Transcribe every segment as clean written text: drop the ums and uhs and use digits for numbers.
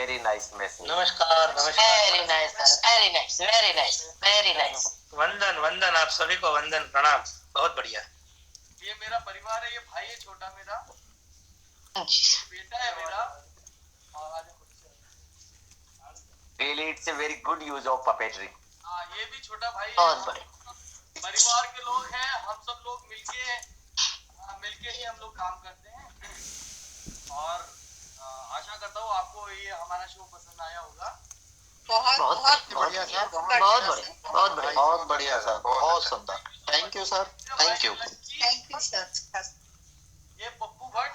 very nice message. नमस्कार नमस्कार। Very nice, sir. Very nice, very nice, very nice. वंदन वंदन, आप सभी को वंदन प्रणाम। बहुत बढ़िया। ये मेरा परिवार है, ये भाई है छोटा मेरा, बेटा है मेरा। Really, it's a very good use of puppetry. हाँ, ये भी छोटा भाई है। बहुत बड़े परिवार के लोग हैं, हम सब लोग मिलके ही हम लोग काम करते हैं। और आशा करता हूँ आपको ये हमारा शो पसंद आया होगा। बहुत बढ़िया सर, बहुत बढ़िया, बहुत बढ़िया सर, बहुत सुंदर। Thank you sir, thank you. Thank you sir. ये पप्पू भट्ट,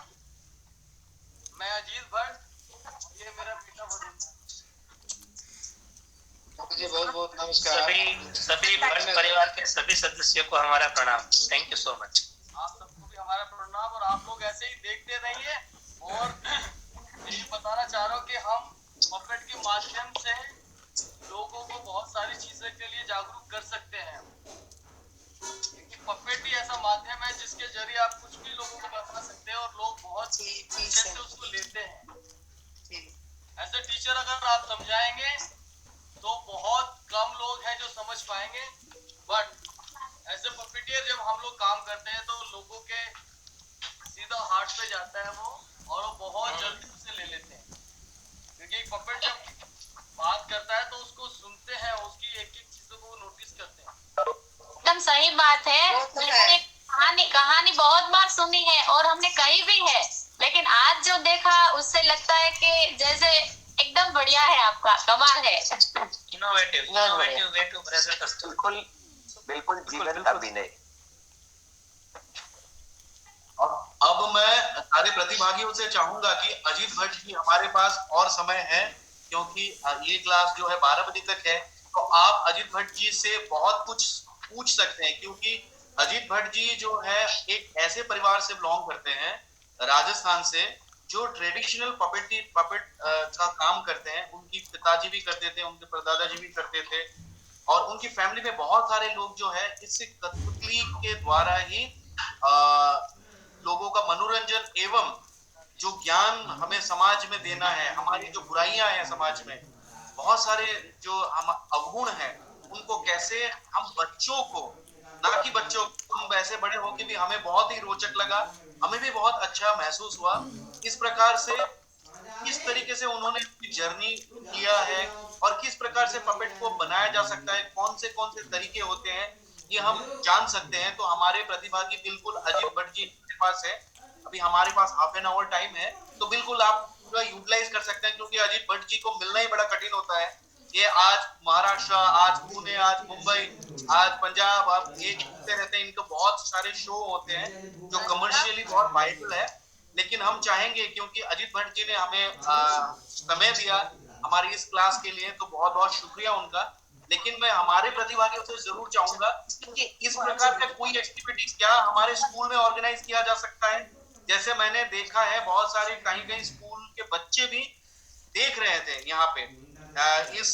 मैं अजीत भट्ट, ये मेरा बेटा वरुण। जी बहुत बहुत नमस्कार। सभी भट्ट परिवार के सभी सदस्यों को हमारा प्रणाम। Thank you so much. आप सबको भी हमारा प्रणाम, और आप लोग ऐसे ही देखते रहिए। और ये बताना चाह रहा हूँ कि हम पपेट के माध्यम से लोगों को बहुत सारी चीजों के लिए जागरूक कर सकते हैं, क्योंकि पपेट ही ऐसा माध्यम है जिसके जरिए आप कुछ भी लोगों को बता सकते हैं और लोग बहुत अच्छे से उसको लेते हैं। ऐसे टीचर अगर आप समझाएंगे तो बहुत कम लोग हैं जो समझ पाएंगे, बट ऐसे पपेटियर जब हम लोग काम करते हैं तो लोगों के सीधा हार्ट पे जाता है वो, और वो बहुत जल्दी उसे ले लेते हैं, क्योंकि पपेट जब बात करता है तो उसको सुनते हैं, उसकी एक एक चीजों को नोटिस करते हैं। एकदम सही बात है। मैंने कहानी बहुत बार सुनी है और हमने कही भी है, लेकिन आज जो देखा उससे लगता है कि जैसे एकदम बढ़िया है, आपका कमाल है। Innovative way to present the story. बिल्कुल जीवंत अभिनय। अब मैं सारे प्रतिभागियों से चाहूंगा कि अजीत भट्ट जी, हमारे पास और समय है क्योंकि ये क्लास जो है 12 बजे तक है, तो आप अजीत भट्ट जी से बहुत कुछ पूछ सकते हैं, क्योंकि अजीत भट्ट जी जो है एक ऐसे परिवार से बिलोंग करते हैं राजस्थान से, जो ट्रेडिशनल पपेट का काम करते हैं। उनकी पिताजी भी करते थे, उनके परदादाजी भी करते थे, और उनकी फैमिली में बहुत सारे लोग जो है इस कठपुतली के द्वारा ही लोगों का मनोरंजन एवं जो ज्ञान हमें समाज में देना है, हमारी जो बुराइयां हैं समाज में, बहुत सारे जो हम अवगुण हैं, उनको कैसे हम बच्चों को, ना कि बच्चों तुम वैसे बड़े होके भी हमें बहुत ही रोचक लगा, हमें भी बहुत अच्छा महसूस हुआ। इस प्रकार से किस तरीके से उन्होंने अपनी जर्नी किया है और किस प्रकार से पपेट को बनाया जा सकता है, कौन से तरीके होते हैं, ये हम जान सकते हैं। तो हमारे प्रतिभागी बिल्कुल अजीत भट्ट जी के पास है। अभी हमारे पास हाफ एन आवर टाइम है, तो बिल्कुल आप पूरा यूटिलाइज कर सकते हैं, क्योंकि अजीत भट्ट जी को मिलना ही बड़ा कठिन होता है। ये आज महाराष्ट्र, आज पुणे, आज मुंबई, आज पंजाब, आप ये घूमते रहते हैं। इनके बहुत सारे शो होते हैं जो कमर्शियली बहुत वायबल है, लेकिन हम चाहेंगे, क्योंकि अजीत भट्ट जी ने हमें समय दिया हमारी इस क्लास के लिए, तो बहुत बहुत शुक्रिया उनका। लेकिन मैं हमारे प्रतिभागियों से जरूर चाहूंगा कि इस प्रकार का कोई एक्टिविटीज क्या हमारे स्कूल में ऑर्गेनाइज किया जा सकता है। जैसे मैंने देखा है बहुत सारे कहीं स्कूल के बच्चे भी देख रहे थे यहाँ पे इस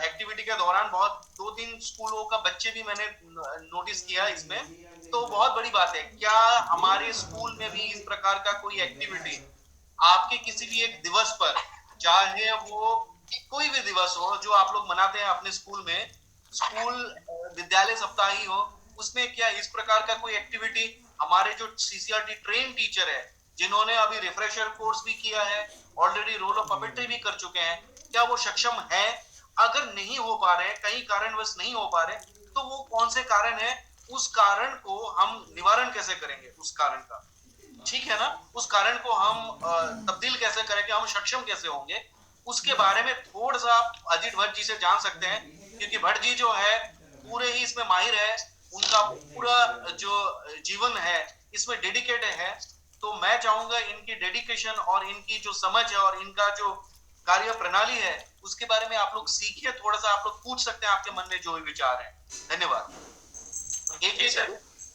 एक्टिविटी के दौरान, बहुत 2-3 स्कूलों का बच्चे भी मैंने नोटिस किया इसमें, तो बहुत बड़ी बात है। क्या हमारे स्कूल में भी इस प्रकार का कोई एक्टिविटी आपके किसी भी एक दिवस पर, चाहे वो कोई भी दिवस हो जो आप लोग मनाते हैं अपने स्कूल में, स्कूल विद्यालय सप्ताह ही हो, उसमें क्या इस प्रकार का कोई एक्टिविटी हमारे जो सीसीआरटी ट्रेन टीचर है, जिन्होंने अभी रिफ्रेशर कोर्स भी किया है, ऑलरेडी रोल ऑफ पपेट्री भी कर चुके हैं, क्या वो सक्षम है? अगर नहीं हो पा रहे, कहीं कारणवश नहीं हो पा रहे, तो वो कौन से कारण है, उस कारण को हम निवारण कैसे करेंगे, उस कारण का, ठीक है ना, उस कारण को हम तब्दील कैसे करेंगे, हम सक्षम कैसे होंगे, उसके बारे में थोड़ा सा आप अजीत भट्ट जी से जान सकते हैं, क्योंकि भट्ट जी जो है पूरे ही इसमें माहिर है, उनका पूरा जो जीवन है इसमें डेडिकेटेड है। तो मैं चाहूंगा इनकी डेडिकेशन और इनकी जो समझ है और इनका जो कार्य प्रणाली है, उसके बारे में आप लोग सीखिए, थोड़ा सा आप लोग पूछ सकते हैं आपके मन में जो भी विचार है। धन्यवाद। एक ही सर,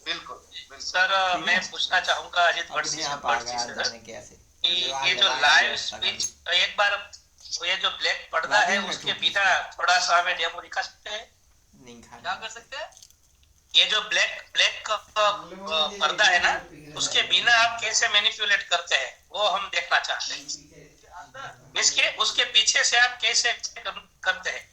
बिल्कुल सर, मैं पूछना चाहूंगा अजीत भट्ट जी से, ये जो लाइव स्पीच, एक बार ये जो ब्लैक पर्दा है उसके बिना थोड़ा सा हमें डेमो दिखा सकते हैं? क्या कर सकते हैं? ये जो ब्लैक का पर्दा है ना, उसके बिना आप कैसे मैनिपुलेट करते हैं, वो हम देखना चाहते हैं। इसके उसके पीछे से आप कैसे करते हैं?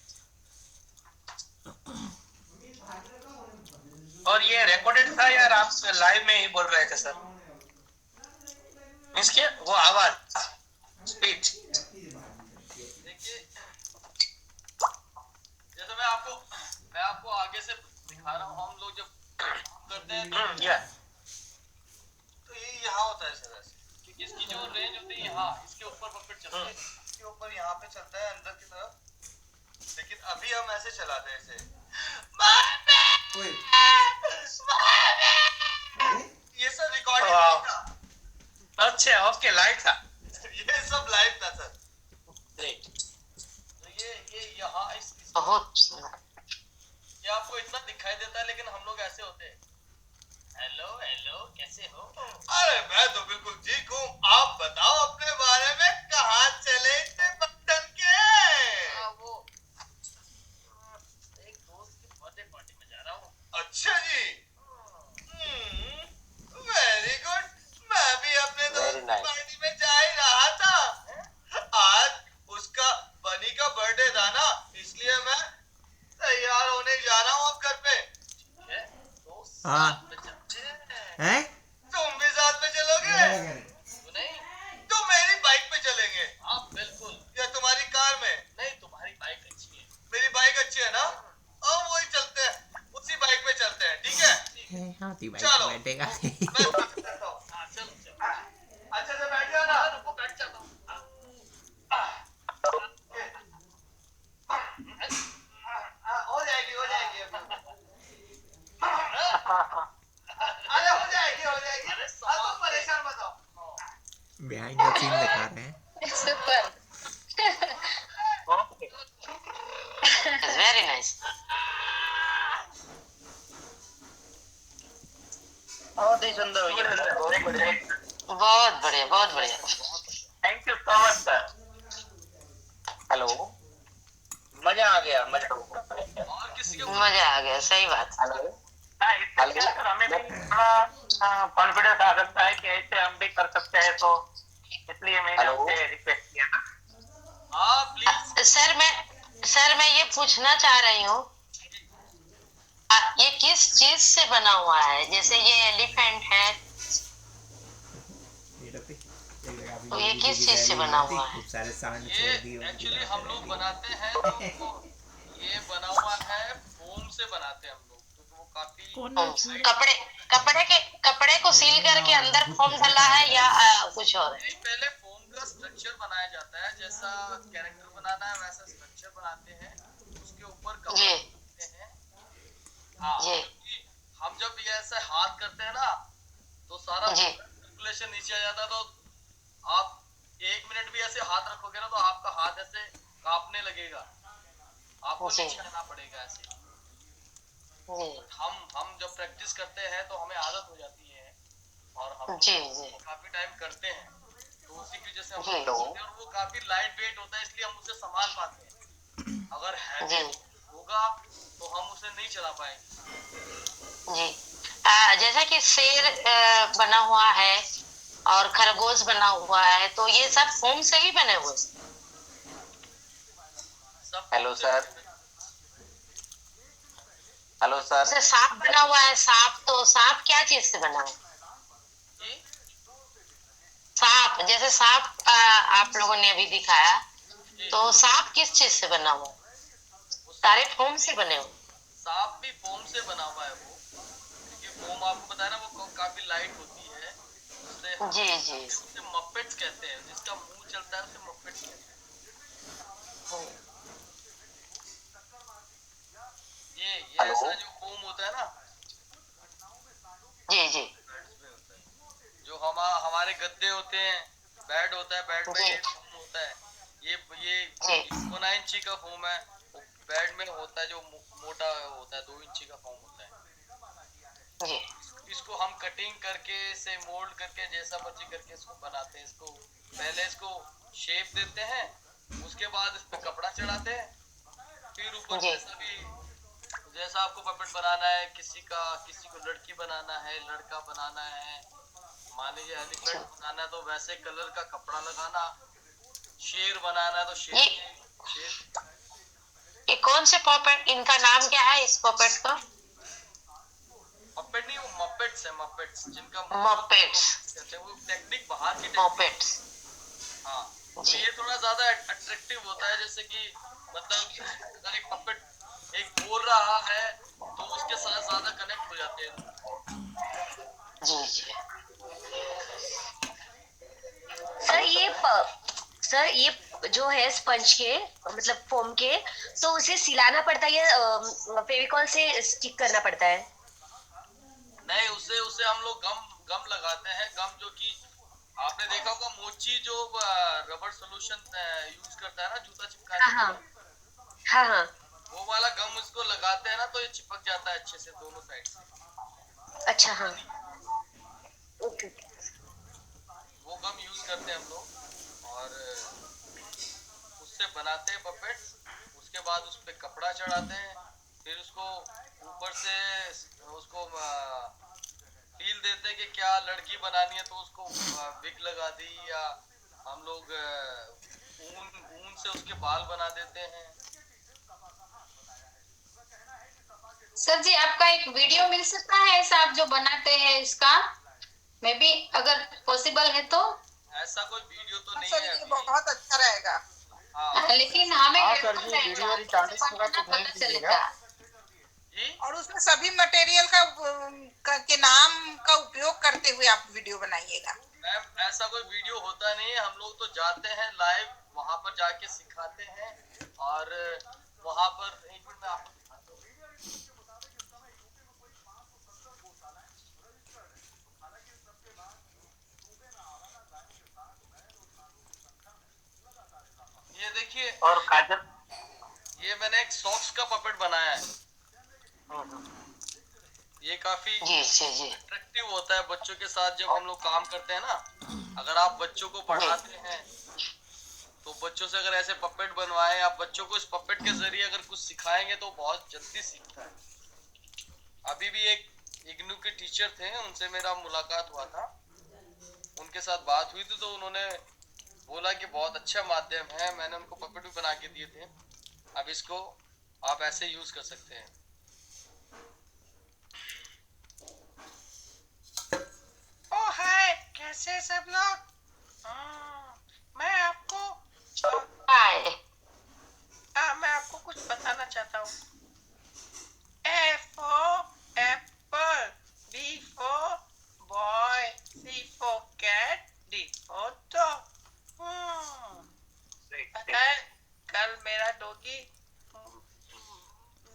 और ये रिकॉर्डेड था या आप लाइव में ही बोल रहे थे सर? इसके वो आवाज स्पीच। देखिए, जैसे मैं आपको आगे से दिखा रहा हूँ, हम लोग जब करते हैं तो ये यहाँ होता है सर, ऐसे क्योंकि इसकी जो रेंज होती है यहाँ, इसके ऊपर पपेट चलता है, इसके ऊपर यहाँ पे चलता है अंदर की तरफ, लेकिन अभी हम ऐसे चलाते हैं इसे। ये सब रिकॉर्डिंग था। अच्छा, ओके, लाइव था। ये सब लाइव था सर। Great. तो ये यहाँ बहुत ये आपको इतना दिखाई देता है, लेकिन हम लोग ऐसे होते हैं, हेलो हेलो कैसे हो? अरे मैं तो बिल्कुल ठीक हूँ, आप बताओ अपने बारे में, कहाँ चले इतने बंधन के? वो एक दोस्त की बर्थडे पार्टी में जा रहा हूँ। अच्छा जी, वेरी गुड। मैं भी अपने दोस्त की पार्टी में जा ही रहा था। आज उसका बनी का बर्थडे था ना, इसलिए मैं तैयार होने जा रहा हूँ अब घर पे। तो साथ में चलते हैं। तुम भी साथ में चलोगे? नहीं, तो मेरी बाइक पे चलेंगे। हाँ बिल्कुल। या तुम्हारी कार में? नहीं, तुम्हारी बाइक अच्छी है। मेरी बाइक अच्छी है ना? वही चलते हैं, उसी बाइक पे चलते हैं, ठीक है? चलो, मैं बैठता हूँ। हाँ चलो चलो। अच्छा से बैठ जाओ ना। रुको, बैठ जाता हूँ। हो जाएगी अभी। अरे हो जाएगी। तुम परेशान मत हो। बिहाइंड द सीन दिखा रहे हैं। सुपर। Very nice. बहुत ही सुंदर भैया, बहुत बढ़िया। Thank you so much sir. Hello, मजा आ गया। और किसी के मजा आ गया, सही बात। सर हमें भी थोड़ा कॉन्फिडेंस आ सकता है कि ऐसे हम भी कर सकते हैं, तो इसलिए मैंने आपसे रिक्वेस्ट किया था। हाँ प्लीज। सर मैं ये पूछना चाह रही हूँ, ये किस चीज से बना हुआ है? जैसे ये एलिफेंट है, तो ये किस चीज से बना हुआ है? खूब सारे सांड ये छोड़ दिए एक्चुअली हम लोग बनाते हैं तो ये बना हुआ है, फोम से बनाते हैं हम लोग, तो वो काफी कपड़े को सील करके अंदर फोम डाला है या कुछ और? नहीं, पहले फोम का स्ट्रक्चर बनाया जाता है, जैसा कैरेक्टर बनाना है वैसा स्ट्रक्चर बनाते हैं, उसके ऊपर कपड़े बनाते हैं। हाँ, हम जब ये ऐसे हाथ करते हैं ना, तो सारा सर्कुलेशन नीचे आ जाता है, तो आप 1 मिनट भी ऐसे हाथ रखोगे ना, तो आपका हाथ ऐसे कांपने लगेगा, आपको नीचे आना पड़ेगा ऐसे। हम जब प्रैक्टिस करते हैं तो हमें आदत हो जाती है, और हम काफी टाइम करते हैं, तो उसी की वजह से हम करते हैं, और वो काफी लाइट वेट होता है, इसलिए हम उसे संभाल पाते हैं। अगर हैवी होगा तो हम उसे नहीं चला पाएंगे। जी, जैसा कि शेर बना हुआ है और खरगोश बना हुआ है, तो ये सब फोम से ही बने हुए? Hello sir. Hello sir. जैसे सांप बना हुआ है, सांप क्या चीज से बना है? सांप, जैसे सांप आप लोगों ने अभी दिखाया, तो सांप किस चीज से बना हुआ है? सारे फोम से बने हुए? सांप भी फोम से बना हुआ है वो, क्योंकि फोम आपको पता है ना, वो काफी लाइट होती है, उससे उसे मपेट्स कहते हैं, जिसका मुंह चलता है उसे मपेट्स कहते हैं। ये ऐसा जो फोम होता है ना, जी जो हमारे गद्दे होते हैं, बेड होता है, बेड में ये फोम होता है, ये 9 इंची का फोम है, बेड में होता है जो मोटा होता है, 2 इंची का फोम होता है। इसको हम कटिंग करके, से मोल्ड करके, जैसा मर्जी करके इसको बनाते हैं। इसको पहले इसको शेप देते हैं, उसके बाद इस पे कपड़ा चढ़ाते हैं, फिर ऊपर जैसा आपको पपेट बनाना है, किसी को लड़की बनाना है, लड़का बनाना है, मान लीजिए एलिफेंट बनाना है, तो वैसे कलर का कपड़ा लगाना, शेर बनाना है तो शेर ये कौन से पॉपेट, इनका नाम क्या है इस पॉपेट का? मपेट नहीं, वो मपेट्स है, मपेट्स जिनका मपेट्स, कहते हैं, वो टेक्निक बाहर की मपेट्स। हाँ, तो ये थोड़ा ज्यादा अट्रैक्टिव होता है, जैसे कि मतलब अगर एक पपेट एक बोल रहा है तो उसके साथ ज्यादा कनेक्ट हो जाते हैं। जी जी। सर ये जो है स्पंज के मतलब फोम के, तो उसे सिलाना पड़ता है या फेविकॉल से स्टिक करना पड़ता है? नहीं, उसे उसे हम लोग गम लगाते हैं। गम जो कि आपने देखा होगा मोची जो रबर सॉल्यूशन यूज करता है ना जूता चिपकाने के लिए, हाँ, वो वाला गम उसको लगाते हैं ना तो ये चिपक जाता है अच्छे से दोनों साइड से। अच्छा, हाँ, ओके। वो गम यूज करते हैं हम लोग और उससे बनाते हैं पपेट। उसके बाद उस पे कपड़ा चढ़ाते हैं, फिर उसको ऊपर से उसको फील देते हैं कि क्या लड़की बनानी है तो उसको विग लगा दी, या हम लोग ऊन से उसके बाल बना देते हैं। सर जी आपका एक वीडियो मिल सकता है ऐसा आप जो बनाते हैं इसका, मे बी अगर पॉसिबल है तो? ऐसा कोई वीडियो तो नहीं सर है ये अभी। बहुत अच्छा रहेगा। लेकिन हमें सर जी वीडियो रिकॉर्डिंग होगा तो भेज दीजिएगा। और उसमें सभी मटेरियल के नाम का उपयोग करते हुए आप वीडियो बनाइएगा। मैम ऐसा कोई वीडियो होता नहीं है, हम लोग तो जाते हैं लाइव, वहां पर जाके सिखाते हैं और वहां पर एक मिनट में आपको दिखाता हूँ। ये देखिए, और काजल, ये मैंने एक सॉक्स का पपेट बनाया है। ये काफी अट्रैक्टिव होता है बच्चों के साथ जब हम लोग काम करते हैं ना। अगर आप बच्चों को पढ़ाते हैं तो बच्चों से अगर ऐसे पपेट बनवाएं, आप बच्चों को इस पपेट के जरिए अगर कुछ सिखाएंगे तो बहुत जल्दी सीखता है। अभी भी एक इग्नू के टीचर थे, उनसे मेरा मुलाकात हुआ था, उनके साथ बात हुई थी तो उन्होंने बोला कि बहुत अच्छा माध्यम है। मैंने उनको पपेट भी बना के दिए थे। अब इसको आप ऐसे यूज कर सकते हैं। ओ हाय, कैसे सब लोग? मैं आपको मैं आपको कुछ बताना चाहता हूँ। A for apple, B for boy, C for cat, D for dog. पता है कल मेरा डॉगी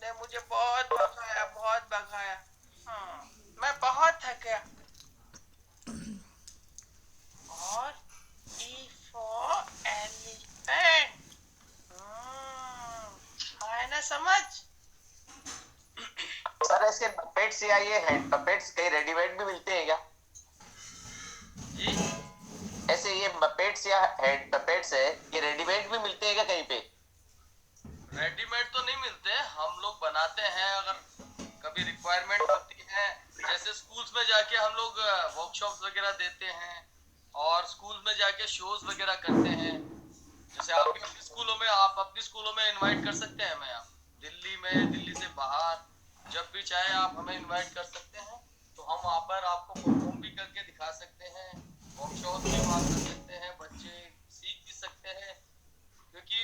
ने मुझे बहुत भगाया। मैं बहुत थक गया। और E for elephant, आया ना समझ? सर ऐसे पपेट्स या ये हैंड पपेट्स कहीं रेडीमेड भी मिलते हैं क्या? जी? ऐसे ये पपेट्स या हैंड पपेट्स है, ये रेडीमेड भी मिलते हैं क्या कहीं पे? रेडीमेड तो नहीं मिलते, हम लोग बनाते हैं अगर कभी रिक्वायरमेंट होती है। जैसे स्कूल्स में जाके हम लोग वर्कशॉप्स वगैरह देते हैं और स्कूल में जाके शोज वगैरह करते हैं। जैसे आप अपने स्कूलों में इनवाइट कर सकते हैं हमें, आप दिल्ली में, दिल्ली से बाहर जब भी चाहे आप हमें इनवाइट कर सकते हैं, तो हम वहाँ पर आपको परफॉर्म भी करके दिखा सकते हैं, वर्कशॉप भी वहाँ कर सकते हैं, बच्चे सीख भी सकते हैं। क्योंकि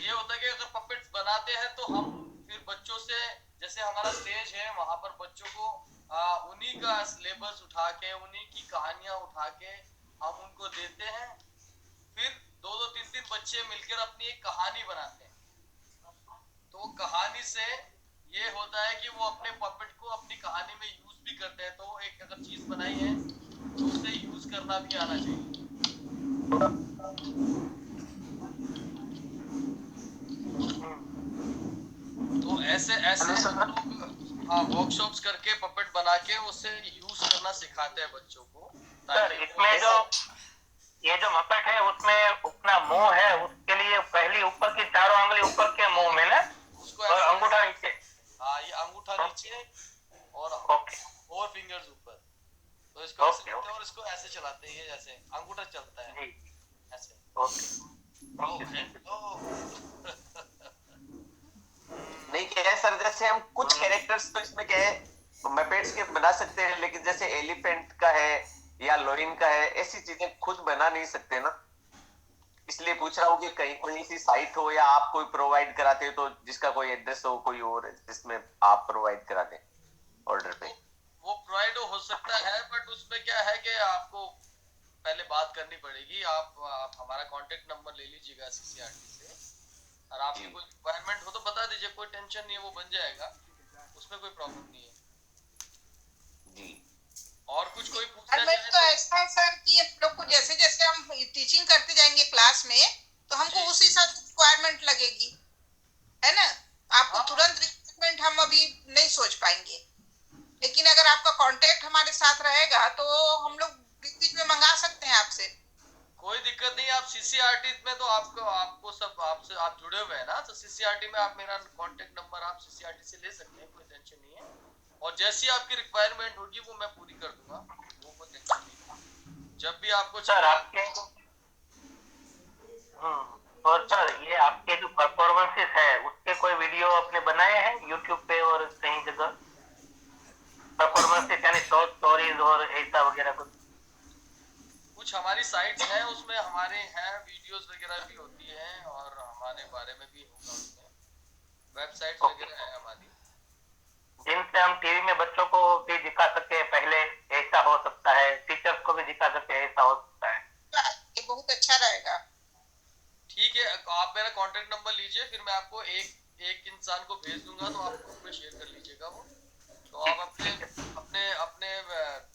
ये होता है कि अगर पपेट्स बनाते हैं तो हम फिर बच्चों से, जैसे हमारा स्टेज है वहाँ पर बच्चों को उन्हीं का सिलेबस उठा के, उन्हीं की कहानियां उठा के हम उनको देते हैं। फिर 2-3 बच्चे मिलकर अपनी एक कहानी बनाते हैं। तो कहानी से ये होता है कि वो अपने पपेट को अपनी कहानी में यूज भी करते हैं। तो एक अगर चीज बनाई है तो उसे यूज करना भी आना चाहिए। तो ऐसे हम लोग वर्कशॉप्स करके पपेट बना के उसे यूज करना सिखाते हैं बच्चों को। सर इसमें जो ये जो मपेट है उसमें अपना मुंह है, उसके लिए पहली ऊपर की चारों उंगली ऊपर के मुंह में ना, उसको और अंगूठा नीचे। हाँ, ये अंगूठा नीचे और 4 फिंगर्स ऊपर। तो इसको ऐसे और इसको ऐसे चलाते हैं, ये जैसे अंगूठा चलता है ऐसे। कैरेक्टर्स तो इसमें क्या है, मैपेट्स के बना सकते हैं, लेकिन जैसे एलिफेंट का है या लोइन का है, ऐसी चीजें खुद बना नहीं सकते ना। इसलिए पूछ रहा हूँ कि कहीं कोई सी साइट हो या आप कोई प्रोवाइड कराते हो तो जिसका कोई एड्रेस हो कोई और जिसमें आप प्रोवाइड करा दें ऑर्डर पे। वो प्रोवाइड हो सकता है, बट उसमें क्या है कि आपको पहले बात करनी पड़ेगी। आप हमारा कांटेक्ट नंबर ले लीजिएगा सीसीआरटी से, और आपकी कोई रिक्वायरमेंट हो तो बता दीजिए, कोई टेंशन नहीं है, वो बन जाएगा, उसमें कोई प्रॉब्लम नहीं है जी। और कुछ कोई पूछना मैं तो ऐसा है सर कि हम लोग को जैसे जैसे हम टीचिंग करते जाएंगे क्लास में, तो हमको उस हिसाब से रिक्वायरमेंट लगेगी, है ना। आपको तुरंत रिक्वायरमेंट हम अभी नहीं सोच पाएंगे, लेकिन अगर आपका कांटेक्ट हमारे साथ रहेगा तो हम लोग बीच बीच में मंगा सकते हैं आपसे। कोई दिक्कत नहीं। आप सीसीआरटी में तो आपको सब आपसे आप जुड़े हुए हैं ना, तो सीसीआरटी में आप मेरा कांटेक्ट नंबर आप सीसीआरटी से ले सकते हैं, कोई टेंशन नहीं है। और जैसी आपकी रिक्वायरमेंट होगी वो मैं पूरी कर दूंगा, वो कोई टेंशन नहीं है। जब भी आपको सर आपके और सर ये आपके जो परफॉर्मेंसेस है उसके कोई वीडियो आपने बनाए हैं यूट्यूब पे और कहीं जगह परफॉर्मेंसेस, यानी शॉर्ट स्टोरीज और ऐसा वगैरह कुछ हमारी साइट्स हैं, उसमें हमारे हैं वीडियोस वगैरह भी होती हैं, और हमारे बारे में भी होगा, उसमें वेबसाइट्स वगैरह है हमारी, जिनसे हम टीवी में बच्चों को भी दिखा सकते हैं, पहले ऐसा हो सकता है, टीचर्स को भी दिखा सकते हैं, ऐसा हो सकता है। ये बहुत अच्छा रहेगा। ठीक है, आप मेरा कांटेक्ट नंबर लीजिए, फिर मैं आपको एक इंसान को भेज दूंगा, तो आप ग्रुप में शेयर कर लीजिएगा वो, तो आप अपने अपने अपने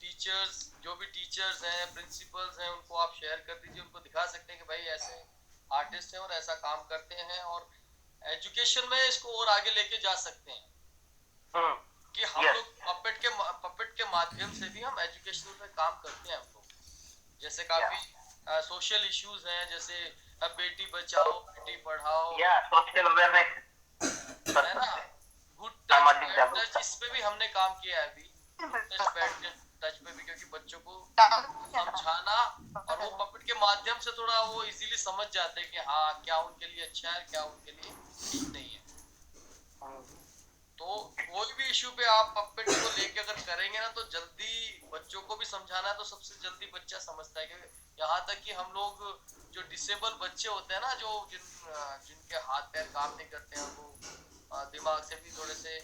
टीचर्स, जो भी टीचर्स हैं, प्रिंसिपल्स हैं, उनको आप शेयर कर दीजिए, उनको दिखा सकते हैं कि भाई ऐसे आर्टिस्ट हैं और ऐसा काम करते हैं, और एजुकेशन में इसको और आगे लेके जा सकते हैं कि हम लोग पपेट के माध्यम से भी हम एजुकेशन पे काम करते हैं। हम लोग जैसे काफी सोशल इश्यूज हैं, जैसे बेटी बचाओ बेटी पढ़ाओ, सोशल अवेयरनेस है ना, गुड टच, इस पे भी हमने काम किया है अभी, टच पे भी, क्योंकि बच्चों को समझाना, और वो पपेट के माध्यम से थोड़ा वो इजीली समझ जाते हैं कि हाँ क्या उनके लिए अच्छा है, क्या उनके लिए ठीक नहीं है। तो कोई भी इश्यू पे आप पपेट को लेके अगर करेंगे ना, तो जल्दी बच्चों को भी समझाना है, तो सबसे जल्दी बच्चा समझता है। कि यहाँ तक कि हम लोग जो डिसेबल बच्चे होते हैं ना, जो जिनके हाथ पैर काम नहीं करते हैं, वो दिमाग से भी थोड़े से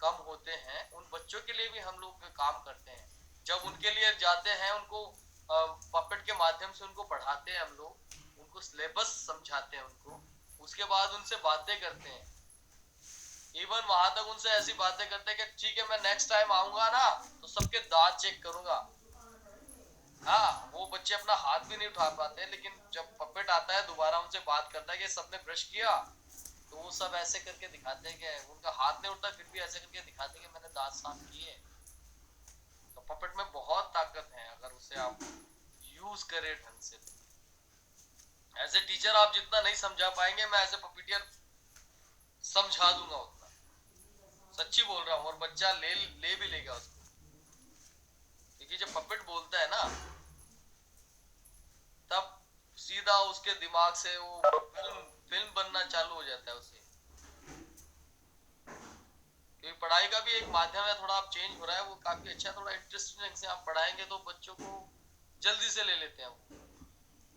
कम होते हैं, उन बच्चों के लिए भी हम लोग काम करते हैं। जब उनके लिए जाते हैं, उनको पपेट के माध्यम से उनको पढ़ाते हैं, हम लोग उनको सिलेबस समझाते हैं उनको, उसके बाद उनसे बातें करते हैं, इवन वहां तक उनसे ऐसी बातें करते हैं कि ठीक है मैं नेक्स्ट टाइम आऊंगा ना तो सबके दांत चेक करूंगा। हाँ, वो बच्चे अपना हाथ भी नहीं उठा पाते, लेकिन जब पपेट आता है दोबारा उनसे बात करता है कि सबने ब्रश किया, तो वो सब ऐसे करके दिखाते हैं कि उनका हाथ नहीं उठता, फिर भी ऐसे करके दिखाते हैं कि मैंने दांत साफ किए। तो पपेट में बहुत ताकत है अगर उसे आप यूज करें ढंग से। एज ए टीचर आप जितना नहीं समझा पाएंगे, मैं एज ए पपीटियर समझा दूंगा उतना, सच्ची बोल रहा हूँ। और बच्चा ले भी लेगा उसको, क्योंकि जब पपेट बोलता है ना, तब सीधा उसके दिमाग से वो फिल्म बनना चालू हो जाता है उसे। क्योंकि पढ़ाई का भी एक माध्यम है, थोड़ा आप चेंज हो रहा है, वो काफी अच्छा, थोड़ा इंटरेस्टिंग से आप पढ़ाएंगे तो बच्चों को जल्दी से ले लेते हैं वो।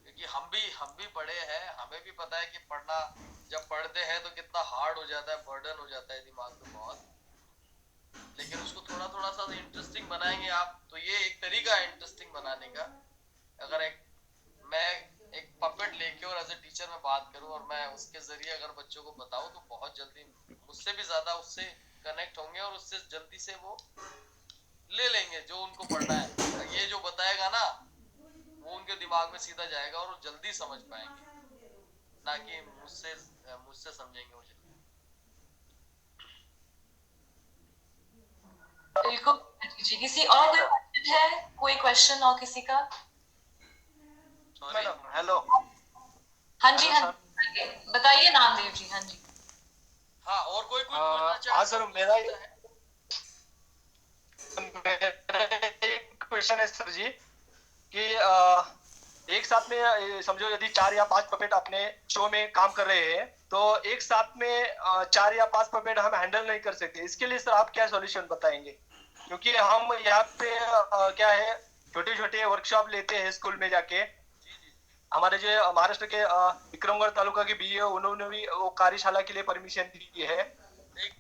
क्योंकि हम भी पढ़े हैं, हमें भी पता है कि पढ़ना, जब पढ़ते हैं तो कितना हार्ड हो जाता है, बर्डन हो जाता है दिमाग पे बहुत, लेकिन उसको थोड़ा थोड़ा सा इंटरेस्टिंग बनाएंगे आप, तो ये एक तरीका है इंटरेस्टिंग बनाने का। अगर मैं एक पपेट लेके और एज ए टीचर में बात करूं और मैं उसके जरिए अगर बच्चों को बताऊं, तो बहुत जल्दी मुझसे भी ज्यादा उससे कनेक्ट होंगे, और उससे जल्दी से वो ले लेंगे जो उनको पढ़ना है। ये जो बताएगा ना, वो उनके दिमाग में सीधा जाएगा और वो जल्दी समझ पाएंगे, ना कि मुझसे समझेंगे वो जल्दी। बिल्कुल। किसी और कोई क्वेश्चन है? कोई क्वेश्चन और किसी का? Madam hello. हाँ जी, हाँ बताइए नामदेव जी। हाँ जी, हाँ, और कोई पूछना चाहे? हाँ सर, मेरा एक क्वेश्चन है सर जी, कि एक साथ में समझो यदि 4 या 5 पपेट अपने शो में काम कर रहे हैं तो एक साथ में 4 या 5 पपेट हम हैंडल नहीं कर सकते। इसके लिए सर आप क्या सॉल्यूशन बताएंगे? क्योंकि हम यहाँ पे क्या है छोटे छोटे वर्कशॉप लेते हैं स्कूल में जाके। हमारे जो महाराष्ट्र के विक्रमगढ़ तालुका के बीए उन्होंने भी वो कार्यशाला के लिए परमिशन दी है।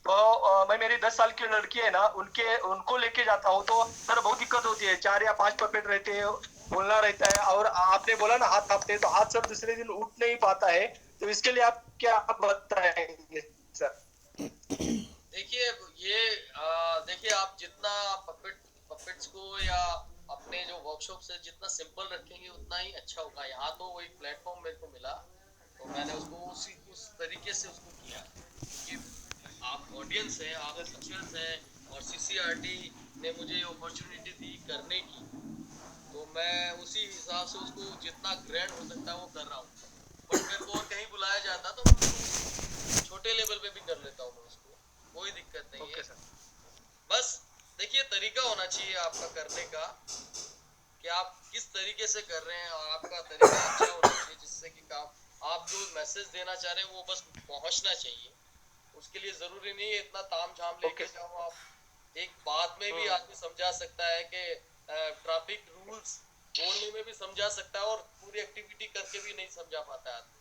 तो मैं मेरी 10 साल की लड़की है ना उनको लेके जाता हूँ तो सर बहुत दिक्कत होती है। 4 या 5 पपेट रहते हैं, बोलना रहता है और आपने बोला ना हाथ कांपते हैं तो हाथ सर दूसरे दिन उठ नहीं पाता है। तो इसके लिए आप क्या बताएंगे सर? देखिए देखिए आप जितना पपेट्स को या अपने जो वर्कशॉप से जितना सिंपल रखेंगे उतना ही अच्छा होगा। यहाँ तो वो एक प्लेटफॉर्म मेरे को मिला तो मैंने उसको उस तरीके से उसको किया कि आप ऑडियंस हैं, आप टीचर्स हैं और CCRT ने मुझे अपॉर्चुनिटी दी करने की, तो मैं उसी हिसाब से उसको जितना ग्रैंड हो सकता है वो कर रहा हूँ। बट मेरे को और कहीं बुलाया जाता तो मैं छोटे लेवल पे भी कर लेता हूँ, उसको कोई दिक्कत नहीं है। बस देखिए तरीका होना चाहिए आपका करने का कि आप किस तरीके से कर रहे हैं और आपका तरीका अच्छा होना चाहिए जिससे कि आप जो मैसेज देना चाह रहे हैं वो बस पहुंचना चाहिए। उसके लिए जरूरी नहीं है इतना ताम झाम लेके जाओ आप। एक बात में भी आदमी समझा सकता है कि ट्रैफिक रूल्स बोलने में भी समझा सकता है और पूरी एक्टिविटी करके भी नहीं समझा पाता है आदमी।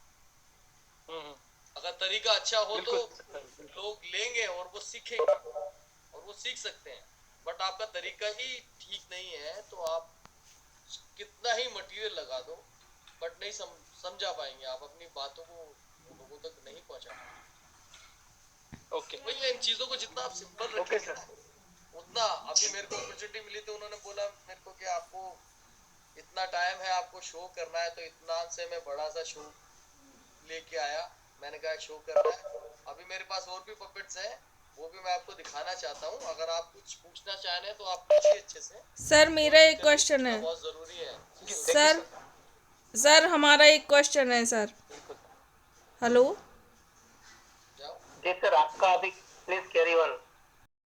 अगर तरीका अच्छा हो तो लोग लेंगे और वो सीखेंगे और वो सीख सकते हैं। बट आपका तरीका ही ठीक नहीं है तो आप कितना ही मटेरियल लगा दो बट नहीं समझा पाएंगे, आप अपनी बातों को लोगों तक नहीं पहुंचा पाएंगे। वही इन चीजों को जितना आप सिंपल रखेंगे उतना। अभी मेरे को अपॉर्चुनिटी मिली थी, उन्होंने बोला मेरे को कि आपको इतना टाइम है, आपको शो करना है, तो इतना से मैं बड़ा सा शो लेके आया। मैंने कहा शो करना है। अभी मेरे पास और भी पपेट्स हैं, वो भी मैं आपको दिखाना चाहता हूँ। अगर आप कुछ पूछना चाह रहे हैं तो आप पूछिए अच्छे से। सर मेरा एक क्वेश्चन है। बहुत जरूरी सर है। सर हमारा एक क्वेश्चन है सर। हेलो जी सर, आपका अभी प्लीज कैरी ऑन।